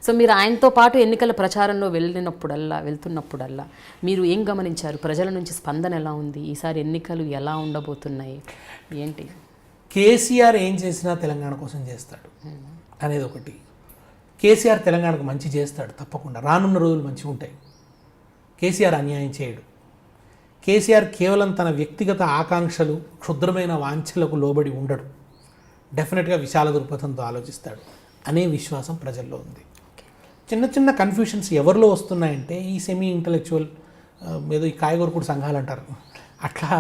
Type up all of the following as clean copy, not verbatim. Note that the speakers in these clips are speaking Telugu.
సో మీరు ఆయనతో పాటు ఎన్నికల ప్రచారంలో వెళ్తున్నప్పుడల్లా మీరు ఏం గమనించారు? ప్రజల నుంచి స్పందన ఎలా ఉంది? ఈసారి ఎన్నికలు ఎలా ఉండబోతున్నాయి ఏంటి? కేసీఆర్ ఏం చేసినా తెలంగాణ కోసం చేస్తాడు అనేది ఒకటి. కేసీఆర్ తెలంగాణకు మంచి చేస్తాడు తప్పకుండా, రానున్న రోజులు మంచిగా ఉంటాయి. కేసీఆర్ అన్యాయం చేయడు. కేసీఆర్ కేవలం తన వ్యక్తిగత ఆకాంక్షలు, క్షుద్రమైన వాంఛలకు లోబడి ఉండడు. డెఫినెట్గా విశాల దృక్పథంతో ఆలోచిస్తాడు అనే విశ్వాసం ప్రజల్లో ఉంది. చిన్న చిన్న కన్ఫ్యూషన్స్ ఎవరిలో వస్తున్నాయంటే ఈ సెమీ ఇంటలెక్చువల్ ఏదో ఈ కాయగూరకుడు సంఘాలు అంటారు, అట్లా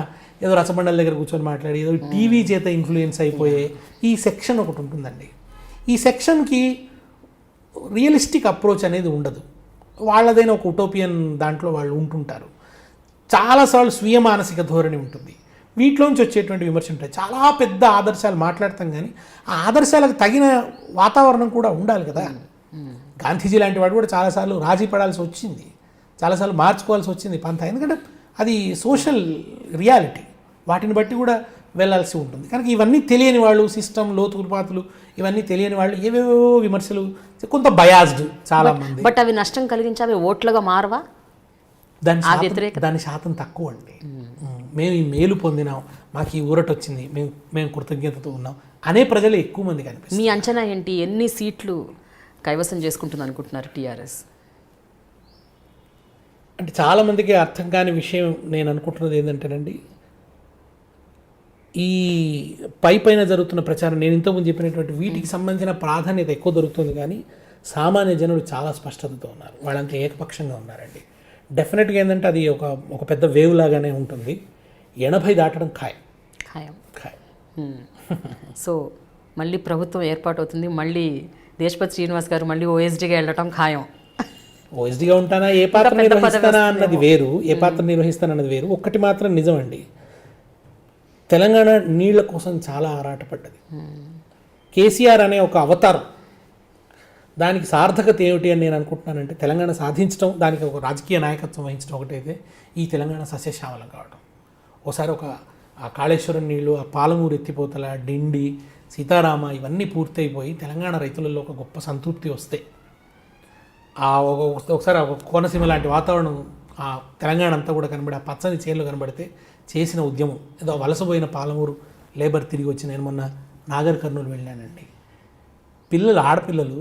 ఏదో రసబండల దగ్గర కూర్చొని మాట్లాడి ఏదో టీవీ చేత ఇన్ఫ్లుయెన్స్ అయిపోయే ఈ సెక్షన్ ఒకటి ఉంటుందండి. ఈ సెక్షన్కి రియలిస్టిక్ అప్రోచ్ అనేది ఉండదు. వాళ్ళదైన ఒక ఉటోపియన్ దాంట్లో వాళ్ళు ఉంటుంటారు. చాలాసార్లు స్వీయ మానసిక ధోరణి ఉంటుంది. వీటిలోంచి వచ్చేటువంటి విమర్శ ఉంటాయి. చాలా పెద్ద ఆదర్శాలు మాట్లాడతాం, కానీ ఆ ఆదర్శాలకు తగిన వాతావరణం కూడా ఉండాలి కదా. గాంధీజీ లాంటి వాడు కూడా చాలాసార్లు రాజీ పడాల్సి వచ్చింది, చాలాసార్లు మార్చుకోవాల్సి వచ్చింది పంత. ఎందుకంటే అది సోషల్ రియాలిటీ, వాటిని బట్టి కూడా వెళ్ళాల్సి ఉంటుంది. కనుక ఇవన్నీ తెలియని వాళ్ళు, సిస్టమ్ లోతుపాతులు ఇవన్నీ తెలియని వాళ్ళు ఏవేవో విమర్శలు, కొంత బయాస్డ్ చాలామంది. బట్ అవి నష్టం కలిగించి అవి ఓట్లుగా మారవా? దాని శాతం తక్కువ అండి. మేము ఈ మేలు పొందినాం, మాకు ఈ ఊరట వచ్చింది, మేము కృతజ్ఞతతో ఉన్నాం అనే ప్రజలు ఎక్కువ మంది కనిపిస్తారు. మీ అంచనా ఏంటి? ఎన్ని సీట్లు కైవసం చేసుకుంటుంది అనుకుంటున్నారు టీఆర్ఎస్? అంటే చాలామందికి అర్థం కాని విషయం నేను అనుకుంటున్నది ఏంటంటేనండి, ఈ పైన జరుగుతున్న ప్రచారం నేను ఇంతకుముందు చెప్పినటువంటి వీటికి సంబంధించిన ప్రాధాన్యత ఎక్కువ దొరుకుతుంది, కానీ సామాన్య జనులు చాలా స్పష్టతతో ఉన్నారు. వాళ్ళంతా ఏకపక్షంగా ఉన్నారండి. డెఫినెట్గా ఏంటంటే అది ఒక పెద్ద వేవ్ లాగానే ఉంటుంది. 80 దాటడం ఖాయం. సో మళ్ళీ ప్రభుత్వం ఏర్పాటు అవుతుంది, మళ్ళీ దేశపతి శ్రీనివాస్ గారు మళ్ళీ ఓఎస్డీగా వెళ్ళటం ఖాయం. ఓఎస్డీగా ఉంటానా, ఏ పాత్ర నిర్వహిస్తానా అన్నది వేరు, ఏ పాత్ర నిర్వహిస్తానన్నది వేరు. ఒక్కటి మాత్రం నిజమండి, తెలంగాణ నీళ్ల కోసం చాలా ఆరాటపడ్డది. కేసీఆర్ అనే ఒక అవతారం, దానికి సార్థకత ఏమిటి అని నేను అనుకుంటున్నానంటే తెలంగాణ సాధించడం, దానికి ఒక రాజకీయ నాయకత్వం వహించడం ఒకటైతే ఈ తెలంగాణ సస్యశ్యామలం కావడం. ఒకసారి ఆ కాళేశ్వరం నీళ్లు, ఆ పాలమూరు ఎత్తిపోతల, డిండి, సీతారామ ఇవన్నీ పూర్తయిపోయి తెలంగాణ రైతులలో ఒక గొప్ప సంతృప్తి వస్తే, ఒకసారి కోనసీమ లాంటి వాతావరణం ఆ తెలంగాణ అంతా కూడా కనబడి, ఆ పచ్చని చేలు కనబడితే చేసిన ఉద్యమం ఏదో వలసపోయిన పాలమూరు లేబర్ తిరిగి వచ్చి, నేను మొన్న నాగర్ కర్నూలు వెళ్ళానండి. ఆడపిల్లలు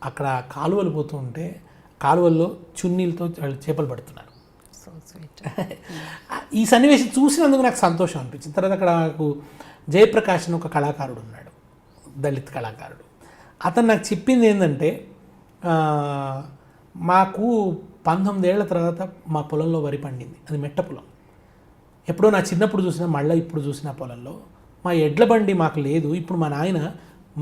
అక్కడ కాలువలు పోతూ ఉంటే కాలువల్లో చున్నీలతో చేపలు పడుతున్నారు. ఈ సన్నివేశం చూసినందుకు నాకు సంతోషం అనిపించింది. తర్వాత అక్కడ నాకు జయప్రకాష్ అని ఒక కళాకారుడు ఉన్నాడు, దళిత్ కళాకారుడు. అతను నాకు చెప్పింది ఏంటంటే, మాకు 19 ఏళ్ల తర్వాత మా పొలంలో వరి పండింది, అది మెట్ట పొలం. ఎప్పుడో నా చిన్నప్పుడు చూసినా, మళ్ళీ ఇప్పుడు చూసిన పొలంలో మా ఎడ్ల బండి మాకు లేదు. ఇప్పుడు మా నాయన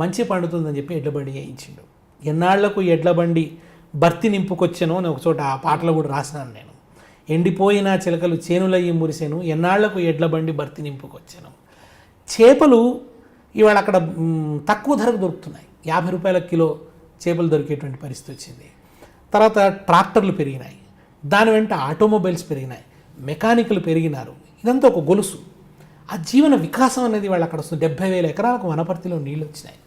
మంచి పండుతుందని చెప్పి ఎడ్ల బండి వేయించిండు. ఎన్నాళ్లకు ఎడ్ల బండి భర్తీ నింపుకొచ్చాను అని ఒకచోట ఆ పాటలో కూడా రాసినాను నేను. ఎండిపోయిన చిలకలు చేనులయ్యి మురిసాను, ఎన్నాళ్లకు ఎడ్ల బండి భర్తీ నింపుకొచ్చాను. చేపలు ఇవాళ అక్కడ తక్కువ ధరకు దొరుకుతున్నాయి, 50 రూపాయల కిలో చేపలు దొరికేటువంటి పరిస్థితి వచ్చింది. తర్వాత ట్రాక్టర్లు పెరిగినాయి, దాని వెంట ఆటోమొబైల్స్ పెరిగినాయి, మెకానికలు పెరిగినారు. ఇదంతా ఒక గొలుసు. ఆ జీవన వికాసం అనేది వాళ్ళు అక్కడ వస్తుంది. 70,000 ఎకరాలకు వనపర్తిలో నీళ్ళు వచ్చినాయి.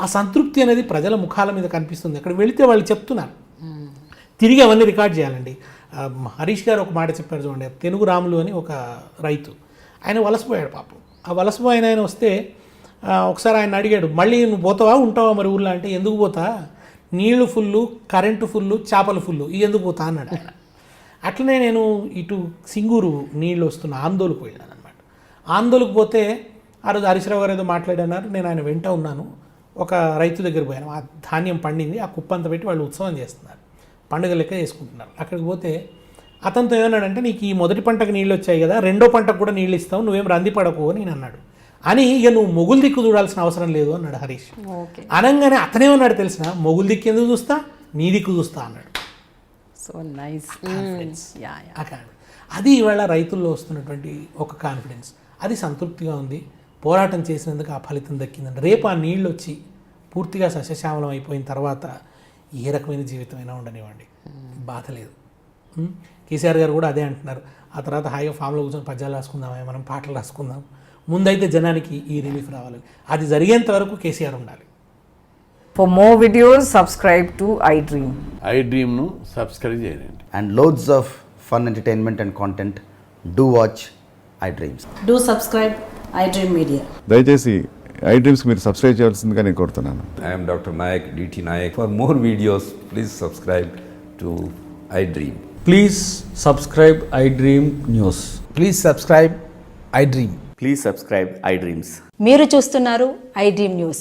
ఆ సంతృప్తి అనేది ప్రజల ముఖాల మీద కనిపిస్తుంది. అక్కడ వెళితే వాళ్ళు చెప్తున్నారు. తిరిగి అవన్నీ రికార్డ్ చేయాలండి. హరీష్ గారు ఒక మాట చెప్పారు చూడండి, తెనుగు రాములు అని ఒక రైతు, ఆయన వలసపోయాడు పాపం. ఆ వలసపోయిన ఆయన వస్తే ఒకసారి ఆయన అడిగాడు, మళ్ళీ నువ్వు పోతావా ఉంటావా మరి ఊళ్ళో అంటే, ఎందుకు పోతా, నీళ్లు ఫుల్లు, కరెంటు ఫుల్లు, చేపలు ఫుల్లు, ఇది ఎందుకు పోతా అన్నాడు ఆయన. అట్లనే నేను ఇటు సింగూరు నీళ్ళు వస్తున్న ఆందోళనకు వెళ్ళాను అనమాట. ఆందోళనకు పోతే ఆ రోజు హరీశ్రావు గారు ఏదో మాట్లాడన్నారు, నేను ఆయన వెంట ఉన్నాను. ఒక రైతు దగ్గర పోయాను, ఆ ధాన్యం పండింది, ఆ కుప్పంతా పెట్టి వాళ్ళు ఉత్సవం చేస్తున్నారు, పండుగ లెక్క చేసుకుంటున్నారు. అక్కడికి పోతే అతనితో ఏమన్నాడంటే, నీకు ఈ మొదటి పంటకు నీళ్ళు వచ్చాయి కదా, రెండో పంటకు కూడా నీళ్ళు ఇస్తావు, నువ్వేం రందిపడకు అని నేను అన్నాడు. అని ఇక నువ్వు మొగులు దిక్కు చూడాల్సిన అవసరం లేదు అన్నాడు హరీష్. అనగానే అతనేమన్నాడు తెలిసిన, మొగులు దిక్కు ఎందుకు చూస్తా, నీ దిక్కు చూస్తా అన్నాడు. So nice confidence. అది ఇవాళ రైతుల్లో వస్తున్నటువంటి ఒక కాన్ఫిడెన్స్. అది సంతృప్తిగా ఉంది. పోరాటం చేసినందుకు ఆ ఫలితం దక్కిందండి. రేపు ఆ నీళ్ళు వచ్చి పూర్తిగా సస్యశ్యామలం అయిపోయిన తర్వాత ఏ రకమైన జీవితమైనా ఉండనివ్వండి, బాధ లేదు. కేసీఆర్ గారు కూడా అదే అంటున్నారు. ఆ తర్వాత హాయిగా ఫామ్లో కూర్చొని పద్యాలు రాసుకుందామా, మనం పాటలు రాసుకుందాం, ముందైతే జనానికి ఈ రిలీఫ్ రావాలి. అది జరిగేంత వరకు కేసీఆర్ ఉండాలి. For more videos, subscribe to iDream. ఐ డ్రీమ్ను సబ్స్క్రైబ్ చేయండి. and loads of fun entertainment and content, do watch iDreams. Do subscribe iDream Media. దయచేసి ఐ డ్రీమ్స్కి మీరు సబ్స్క్రైబ్ చేయాల్సిందిగా నేను కోరుతున్నాను. I am Dr. Nayak, DT Nayak. For more videos, please subscribe to iDream. Please subscribe iDream News. Please subscribe iDream. Please subscribe iDreams. మీరు చూస్తున్నారు iDream News.